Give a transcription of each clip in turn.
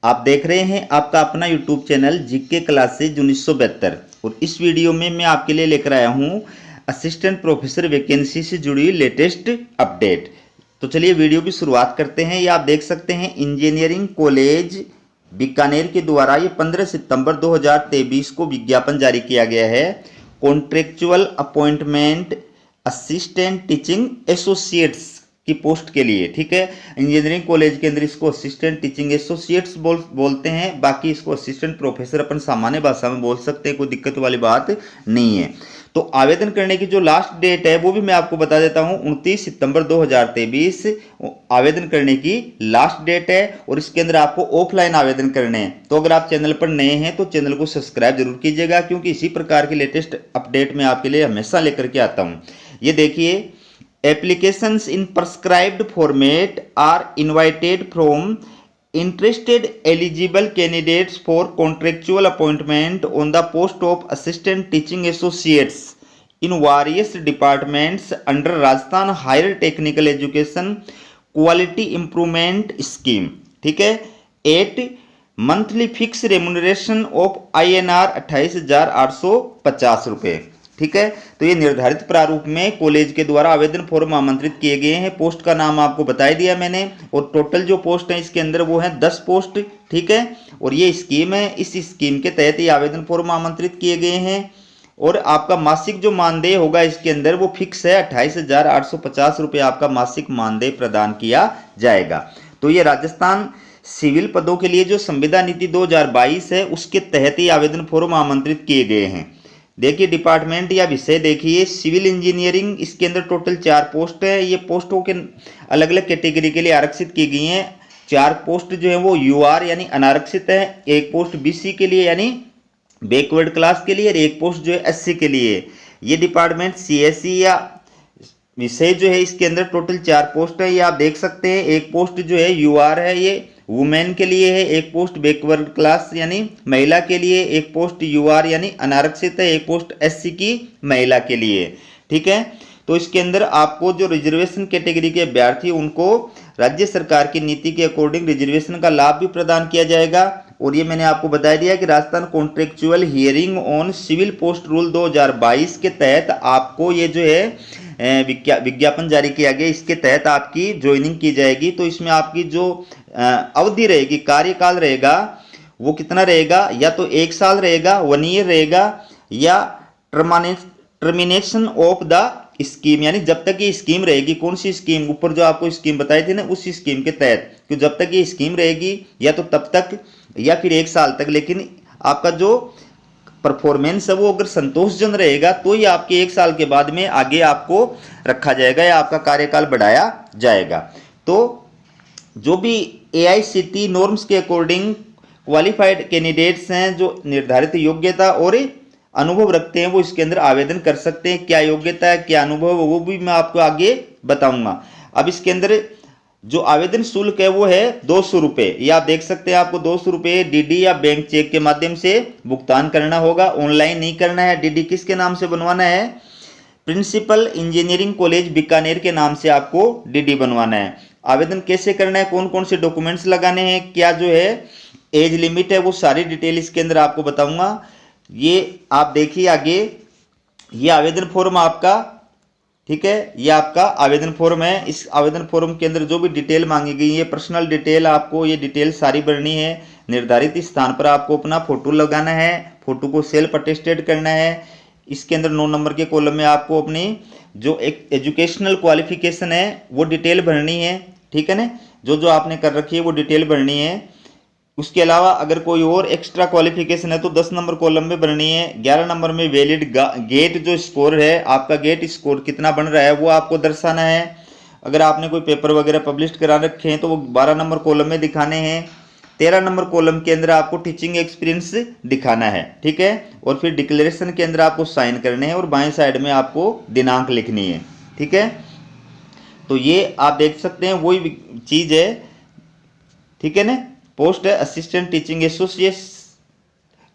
आप देख रहे हैं आपका अपना यूट्यूब चैनल जीके क्लासेज 1972 और इस वीडियो में मैं आपके लिए लेकर आया हूं असिस्टेंट प्रोफेसर वैकेंसी से जुड़ी लेटेस्ट अपडेट। तो चलिए वीडियो की शुरुआत करते हैं। ये आप देख सकते हैं इंजीनियरिंग कॉलेज बीकानेर के द्वारा ये 15 सितंबर 2023 को विज्ञापन जारी किया गया है। Contractual appointment assistant teaching associates की पोस्ट के लिए, ठीक है। इंजीनियरिंग कॉलेज के अंदर इसको असिस्टेंट टीचिंग एसोसिएट्स बोलते हैं, बाकी इसको असिस्टेंट प्रोफेसर अपन सामान्य भाषा में बोल सकते हैं, कोई दिक्कत वाली बात नहीं है। तो आवेदन करने की जो लास्ट डेट है वो भी मैं आपको बता देता हूं, 29 सितंबर 2023 आवेदन करने की लास्ट डेट है और इसके अंदर आपको ऑफलाइन आवेदन करने हैं। तो अगर आप चैनल पर नए हैं तो चैनल को सब्सक्राइब जरूर कीजिएगा, क्योंकि इसी प्रकार की लेटेस्ट अपडेट मैं आपके लिए हमेशा लेकर के आता हूं। ये देखिए, applications in prescribed format are invited from interested eligible candidates for contractual appointment on the post of assistant teaching associates in various departments under Rajasthan Higher Technical Education Quality Improvement Scheme, ठीक है, at monthly fix remuneration of INR 28,850 रुपये, ठीक है। तो ये निर्धारित प्रारूप में कॉलेज के द्वारा आवेदन फॉर्म आमंत्रित किए गए हैं। पोस्ट का नाम आपको बता दिया मैंने और टोटल जो पोस्ट है इसके अंदर वो है 10 पोस्ट, ठीक है। और ये स्कीम है, इस स्कीम के तहत ये आवेदन फॉर्म आमंत्रित किए गए हैं और आपका मासिक जो मानदेय होगा इसके अंदर वो फिक्स है, 28,850 रुपये आपका मासिक मानदेय प्रदान किया जाएगा। तो ये राजस्थान सिविल पदों के लिए जो संविदा नीति 2022 है उसके तहत ही आवेदन फॉर्म आमंत्रित किए गए हैं। देखिए, डिपार्टमेंट या विषय देखिए, सिविल इंजीनियरिंग, इसके अंदर टोटल 4 पोस्ट है। ये पोस्टों के अलग अलग कैटेगरी के लिए आरक्षित की गई हैं। 4 पोस्ट जो है वो UR यानी अनारक्षित है, एक पोस्ट BC के लिए यानी बैकवर्ड क्लास के लिए और एक पोस्ट जो है SC के लिए। ये डिपार्टमेंट CSE या विषय जो है इसके अंदर टोटल 4 पोस्ट है। ये आप देख सकते हैं, एक पोस्ट जो है UR है, ये वुमेन के लिए है, एक पोस्ट बैकवर्ड क्लास यानी महिला के लिए, एक पोस्ट UR यानी अनारक्षित है, एक पोस्ट SC की महिला के लिए, ठीक है। तो इसके अंदर आपको जो रिजर्वेशन कैटेगरी के अभ्यर्थी उनको राज्य सरकार की नीति के अकॉर्डिंग रिजर्वेशन का लाभ भी प्रदान किया जाएगा। और ये मैंने आपको बता दिया कि Rajasthan contractual hiring on civil post rule 2022 के तहत आपको ये जो है विज्ञापन जारी किया गया, इसके तहत आपकी ज्वाइनिंग की जाएगी। तो इसमें आपकी जो अवधि रहेगी, कार्यकाल रहेगा, वो कितना रहेगा, या तो 1 साल रहेगा, 1 ईयर रहेगा, या टर्मिनेशन ऑफ द स्कीम, यानी जब तक ये स्कीम रहेगी। कौन सी स्कीम? ऊपर जो आपको स्कीम बताई थी ना, उस स्कीम के तहत, कि जब तक ये स्कीम रहेगी या तो तब तक या फिर 1 साल तक। लेकिन आपका जो परफॉर्मेंस है वो अगर संतोषजनक रहेगा तो ये आपके 1 साल के बाद में आगे आपको रखा जाएगा या आपका कार्यकाल बढ़ाया जाएगा। तो जो भी AICTE नॉर्म्स के अकॉर्डिंग क्वालिफाइड कैंडिडेट्स हैं, जो निर्धारित योग्यता और अनुभव रखते हैं, वो इसके अंदर आवेदन कर सकते हैं। क्या योग्यता है, क्या अनुभव है, वो भी मैं आपको आगे बताऊंगा। अब इसके अंदर जो आवेदन शुल्क है वो है 200 रुपये। ये आप देख सकते हैं, आपको 200 रुपये DD या बैंक चेक के माध्यम से भुगतान करना होगा, ऑनलाइन नहीं करना है। DD किसके नाम से बनवाना है? प्रिंसिपल इंजीनियरिंग कॉलेज बीकानेर के नाम से आपको DD बनवाना है। आवेदन कैसे करना है, कौन कौन से डॉक्यूमेंट्स लगाने हैं, क्या जो है एज लिमिट है, वो सारी डिटेल इसके अंदर आपको बताऊंगा। ये आप देखिए आगे, ये आवेदन फॉर्म आपका, ठीक है, ये आपका आवेदन फॉर्म है। इस आवेदन फॉर्म के अंदर जो भी डिटेल मांगी गई है, पर्सनल डिटेल, आपको ये डिटेल सारी भरनी है। निर्धारित स्थान पर आपको अपना फोटो लगाना है, फोटो को सेल्फ अटेस्टेड करना है। इसके अंदर 9 नंबर के कॉलम में आपको अपनी जो एक एजुकेशनल क्वालिफिकेशन है वो डिटेल भरनी है, ठीक है ना, जो आपने कर रखी है वो डिटेल भरनी है। उसके अलावा अगर कोई और एक्स्ट्रा क्वालिफिकेशन है तो 10 नंबर कॉलम में भरनी है। 11 नंबर में वैलिड गेट जो स्कोर है, आपका गेट स्कोर कितना बन रहा है वो आपको दर्शाना है। अगर आपने कोई पेपर वगैरह पब्लिश करा रखे हैं तो वो 12 नंबर कॉलम में दिखाने हैं। 13 नंबर कॉलम के अंदर आपको टीचिंग एक्सपीरियंस दिखाना है, ठीक है। और फिर डिक्लेरेशन के अंदर आपको साइन करने हैं और बाएं साइड में आपको दिनांक लिखनी है, ठीक है। तो ये आप देख सकते हैं वही चीज़ है, ठीक है ना। पोस्ट है असिस्टेंट टीचिंग एसोसिएट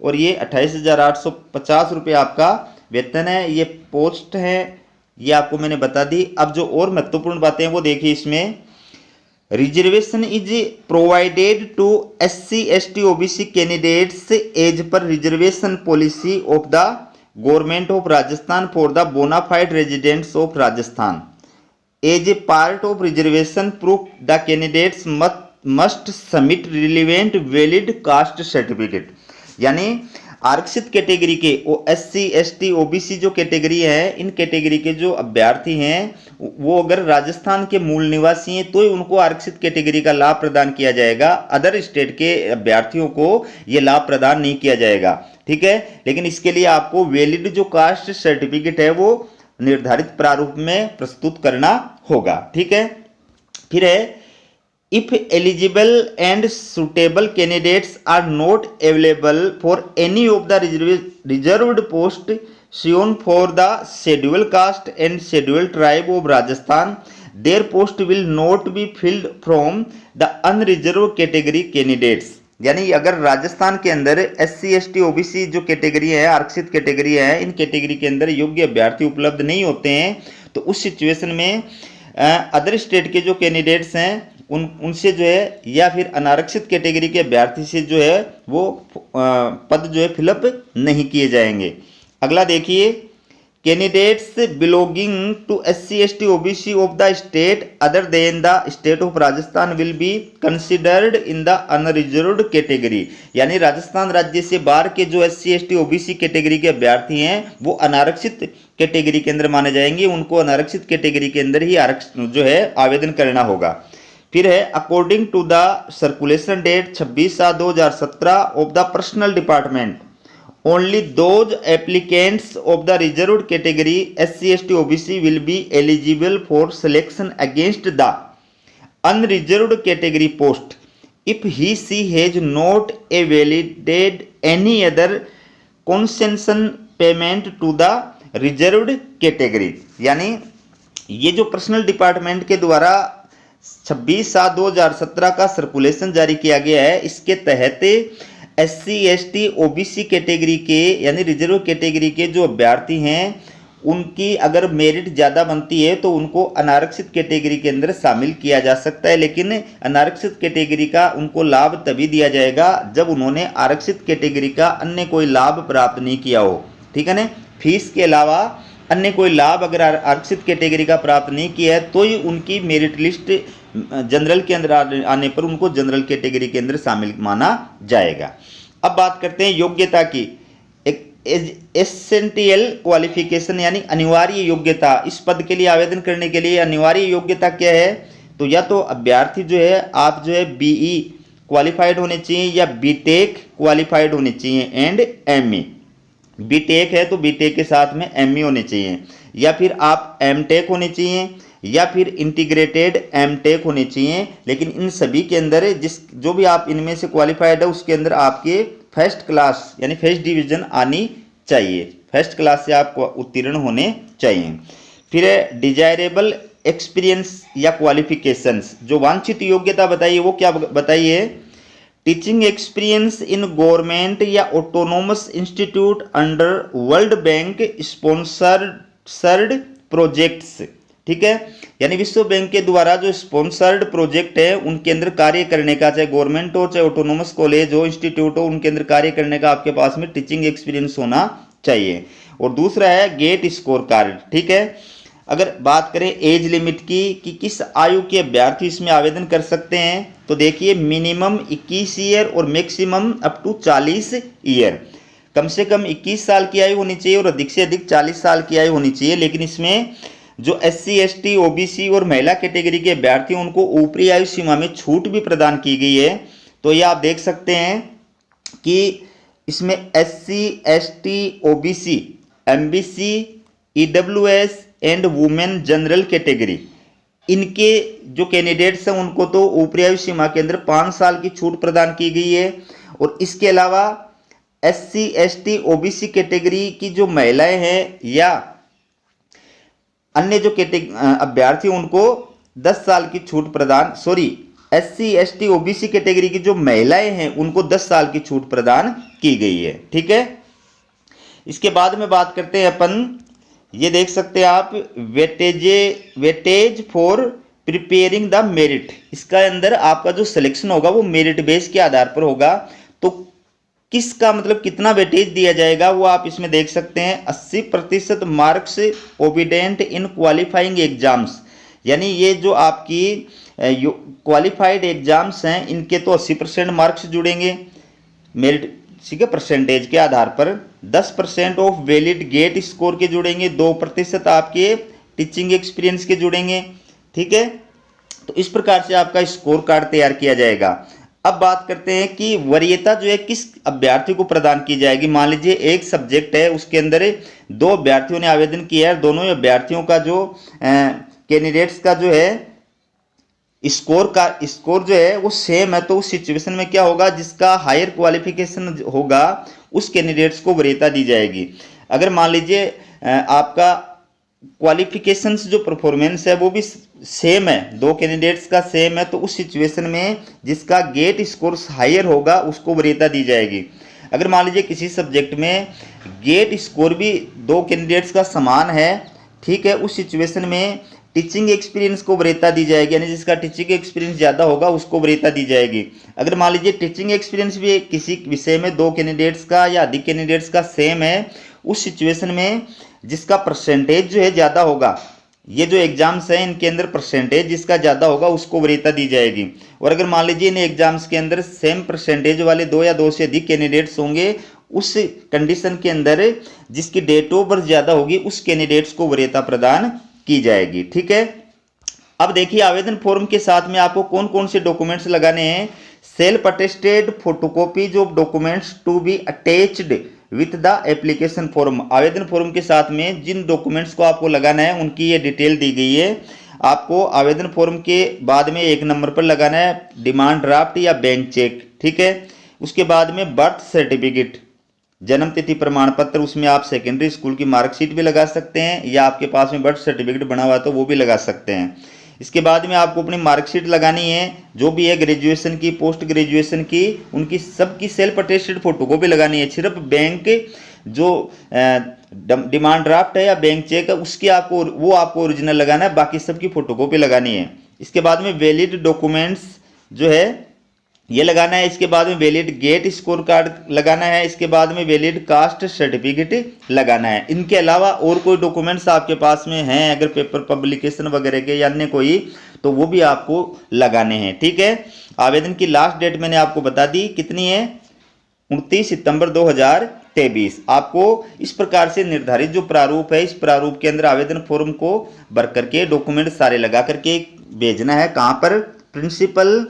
और ये 28,850 रुपये आपका वेतन है। ये पोस्ट है, ये आपको मैंने बता दी। अब जो और महत्वपूर्ण बातें हैं वो देखिए, इसमें reservation is provided to SC ST OBC candidates as per reservation policy of the government of Rajasthan for the bonafide residents of Rajasthan as a part of reservation proof the candidates must submit relevant valid caste certificate. यानी आरक्षित category के SC ST OBC जो कैटेगरी है, इन category के जो अभ्यर्थी हैं वो अगर राजस्थान के मूल निवासी हैं तो ही उनको आरक्षित कैटेगरी का लाभ प्रदान किया जाएगा। अदर स्टेट के अभ्यर्थियों को ये लाभ प्रदान नहीं किया जाएगा, ठीक है। लेकिन इसके लिए आपको वैलिड जो कास्ट सर्टिफिकेट है वो निर्धारित प्रारूप में प्रस्तुत करना होगा, ठीक है। फिर है If eligible and suitable candidates are not available for any of the reserved post shown for the scheduled caste and scheduled tribe of Rajasthan, their post will not be filled from the unreserved category candidates। यानी अगर राजस्थान के अंदर SC ST OBC जो कैटेगरी है, आरक्षित category है, इन कैटेगरी के अंदर योग्य अभ्यर्थी उपलब्ध नहीं होते हैं तो उस सिचुएशन में अदर स्टेट के जो कैंडिडेट्स हैं उनसे जो है या फिर अनारक्षित कैटेगरी के अभ्यर्थी से जो है वो पद जो है फिलअप नहीं किए जाएंगे। अगला देखिए, candidates belonging to SC ST OBC of the state other than the state of Rajasthan will be considered in the unreserved category. यानी राजस्थान राज्य से बाहर के जो SC ST OBC कैटेगरी के अभ्यर्थी हैं वो अनारक्षित कैटेगरी के अंदर माने जाएंगे, उनको अनारक्षित कैटेगरी के अंदर ही आरक्षण जो है आवेदन करना होगा। फिर है according to the circulation date 26/7/2017 of the personnel department only those applicants of the reserved category SC ST OBC will be eligible for selection against the unreserved category post if he she has not a validated any other concession payment to the reserved category. यानी ये जो personal department के द्वारा 26/7/2017 का circulation जारी किया गया है, इसके तहत SC ST OBC कैटेगरी के यानी रिजर्व कैटेगरी के जो अभ्यर्थी हैं उनकी अगर मेरिट ज़्यादा बनती है तो उनको अनारक्षित कैटेगरी के अंदर शामिल किया जा सकता है। लेकिन अनारक्षित कैटेगरी का उनको लाभ तभी दिया जाएगा जब उन्होंने आरक्षित कैटेगरी का अन्य कोई लाभ प्राप्त नहीं किया हो, ठीक है ना। फीस के अलावा अन्य कोई लाभ अगर आरक्षित कैटेगरी का प्राप्त नहीं किया है तो ही उनकी मेरिट लिस्ट जनरल के अंदर आने पर उनको जनरल कैटेगरी के अंदर शामिल माना जाएगा। अब बात करते हैं योग्यता की। एक एसेंशियल क्वालिफिकेशन यानी अनिवार्य योग्यता, इस पद के लिए आवेदन करने के लिए अनिवार्य योग्यता क्या है? तो या तो अभ्यर्थी जो है आप जो है BE क्वालिफाइड होने चाहिए या BTech क्वालिफाइड होने चाहिए एंड ME। BTech है तो BTech के साथ में ME होने चाहिए, या फिर आप MTech होने चाहिए या फिर इंटीग्रेटेड MTech होने चाहिए। लेकिन इन सभी के अंदर जो भी आप इनमें से क्वालिफाइड है उसके अंदर आपके फर्स्ट क्लास यानी फर्स्ट डिवीजन आनी चाहिए, फर्स्ट क्लास से आप उत्तीर्ण होने चाहिए। फिर है डिजायरेबल एक्सपीरियंस या क्वालिफिकेशंस, जो वांछित योग्यता बताइए वो क्या बताइए? टीचिंग एक्सपीरियंस इन गवर्नमेंट या autonomous institute under world bank sponsored projects, ठीक है। यानी विश्व बैंक के द्वारा जो स्पॉन्सर्ड प्रोजेक्ट है उनके अंदर कार्य करने का, चाहे गवर्नमेंट हो चाहे ऑटोनोमस कॉलेज हो इंस्टीट्यूट हो, उनके अंदर कार्य करने का आपके पास में टीचिंग एक्सपीरियंस होना चाहिए। और दूसरा है गेट स्कोर कार्ड, ठीक है। अगर बात करें एज लिमिट की कि किस आयु के अभ्यर्थी इसमें आवेदन कर सकते हैं, तो देखिए मिनिमम 21 ईयर और मैक्सिमम अप टू 40 ईयर। कम से कम 21 साल की आयु होनी चाहिए और अधिक से अधिक 40 साल की आयु होनी चाहिए। लेकिन इसमें जो SC ST OBC और महिला कैटेगरी के अभ्यर्थी उनको ऊपरी आयु सीमा में छूट भी प्रदान की गई है। तो ये आप देख सकते हैं कि इसमें SC ST OBC MBC EWS and women general category, इनके जो कैंडिडेट्स हैं उनको तो ऊपरी आयु सीमा के अंदर 5 साल की छूट प्रदान की गई है। और इसके अलावा SC ST OBC कैटेगरी की जो महिलाएं हैं या अन्य जो अभ्यर्थी उनको 10 साल की छूट प्रदान, SC ST OBC कैटेगरी की जो महिलाएं हैं उनको 10 साल की छूट प्रदान की गई है, ठीक है। इसके बाद में बात करते हैं अपन, ये देख सकते हैं आप weightage for preparing the merit, इसका अंदर आपका जो सिलेक्शन होगा वो मेरिट बेस के आधार पर होगा। तो किसका मतलब कितना वेटेज दिया जाएगा वो आप इसमें देख सकते हैं। 80% मार्क्स ओबिडेंट इन क्वालिफाइंग एग्जाम्स, यानी ये जो आपकी क्वालिफाइड एग्जाम्स हैं इनके तो 80% मार्क्स जुड़ेंगे मेरिट, ठीक है, परसेंटेज के आधार पर। 10% ऑफ वैलिड गेट स्कोर के जुड़ेंगे, 2% आपके टीचिंग एक्सपीरियंस के जुड़ेंगे, ठीक है। तो इस प्रकार से आपका स्कोर कार्ड तैयार किया जाएगा। अब बात करते हैं कि वरीयता जो है किस अभ्यर्थी को प्रदान की जाएगी। मान लीजिए एक सब्जेक्ट है, उसके अंदर 2 अभ्यर्थियों ने आवेदन किया है, दोनों अभ्यर्थियों का जो कैंडिडेट्स का जो है स्कोर जो है वो सेम है। तो उस सिचुएशन में क्या होगा, जिसका हायर क्वालिफिकेशन होगा उस कैंडिडेट्स को वरीयता दी जाएगी। अगर मान लीजिए आपका क्वालिफिकेशंस जो परफॉर्मेंस है वो भी सेम है, 2 कैंडिडेट्स का सेम है, तो उस सिचुएशन में जिसका गेट स्कोर हायर होगा उसको वरीयता दी जाएगी। अगर मान लीजिए किसी सब्जेक्ट में गेट स्कोर भी 2 कैंडिडेट्स का समान है, ठीक है, उस सिचुएशन में टीचिंग एक्सपीरियंस को वरीयता दी जाएगी, यानी जिसका टीचिंग एक्सपीरियंस ज़्यादा होगा उसको वरीयता दी जाएगी। अगर मान लीजिए टीचिंग एक्सपीरियंस भी किसी विषय में 2 कैंडिडेट्स का या अधिक कैंडिडेट्स का सेम है, उस सिचुएशन में जिसका परसेंटेज जो है ज़्यादा होगा, ये जो एग्जाम्स हैं इनके अंदर परसेंटेज जिसका ज़्यादा होगा उसको वरीयता दी जाएगी। और अगर मान लीजिए इन एग्जाम्स के अंदर सेम परसेंटेज वाले 2 या 2 से अधिक कैंडिडेट्स होंगे, उस कंडीशन के अंदर जिसकी डेट ऑफ बर्थ ज़्यादा होगी उस कैंडिडेट्स को वरीयता प्रदान की जाएगी, ठीक है। अब देखिए आवेदन फॉर्म के साथ में आपको कौन कौन से डॉक्यूमेंट्स लगाने हैं। Self attested photocopies of documents to be attached with the application form. आवेदन फॉर्म के साथ में जिन डॉक्यूमेंट्स को आपको लगाना है उनकी ये डिटेल दी गई है। आपको आवेदन फॉर्म के बाद में 1 नंबर पर लगाना है डिमांड ड्राफ्ट या बैंक चेक, ठीक है। उसके बाद में बर्थ सर्टिफिकेट, जन्म तिथि प्रमाण पत्र, उसमें आप सेकेंडरी स्कूल की मार्कशीट भी लगा सकते हैं या आपके पास में बर्थ सर्टिफिकेट बना हुआ है तो वो भी लगा सकते हैं। इसके बाद में आपको अपनी मार्कशीट लगानी है, जो भी है ग्रेजुएशन की, पोस्ट ग्रेजुएशन की, उनकी सबकी सेल्फ अटेस्टेड फोटोकॉपी लगानी है। सिर्फ बैंक जो डिमांड ड्राफ्ट है या बैंक चेक है उसकी आपको ओरिजिनल लगाना है, बाकी सबकी फोटोकॉपी लगानी है। इसके बाद में वैलिड डॉक्यूमेंट्स जो है ये लगाना है। इसके बाद में वैलिड गेट स्कोर कार्ड लगाना है। इसके बाद में वैलिड कास्ट सर्टिफिकेट लगाना है। इनके अलावा और कोई डॉक्यूमेंट्स आपके पास में हैं अगर पेपर पब्लिकेशन वगैरह के या अन्य कोई, तो वो भी आपको लगाने हैं, ठीक है। आवेदन की लास्ट डेट मैंने आपको बता दी कितनी है, 29 सितंबर 2023। आपको इस प्रकार से निर्धारित जो प्रारूप है, इस प्रारूप के अंदर आवेदन फॉर्म को भर करके डॉक्यूमेंट सारे लगा करके भेजना है। कहाँ पर, प्रिंसिपल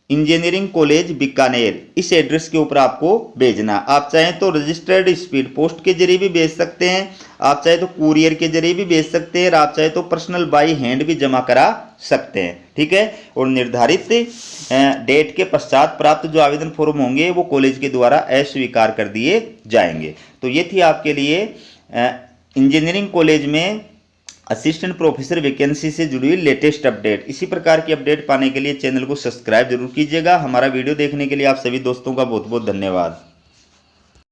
इंजीनियरिंग कॉलेज बीकानेर, इस एड्रेस के ऊपर आपको भेजना। आप चाहें तो रजिस्टर्ड स्पीड पोस्ट के जरिए भी भेज सकते हैं, आप चाहे तो कुरियर के जरिए भी भेज सकते हैं, और आप चाहे तो पर्सनल बाई हैंड भी जमा करा सकते हैं, ठीक है। और निर्धारित डेट के पश्चात प्राप्त जो आवेदन फॉर्म होंगे वो कॉलेज के द्वारा अस्वीकार कर दिए जाएंगे। तो ये थी आपके लिए इंजीनियरिंग कॉलेज में असिस्टेंट प्रोफेसर वैकेंसी से जुड़ी हुई लेटेस्ट अपडेट। इसी प्रकार की अपडेट पाने के लिए चैनल को सब्सक्राइब जरूर कीजिएगा। हमारा वीडियो देखने के लिए आप सभी दोस्तों का बहुत बहुत धन्यवाद।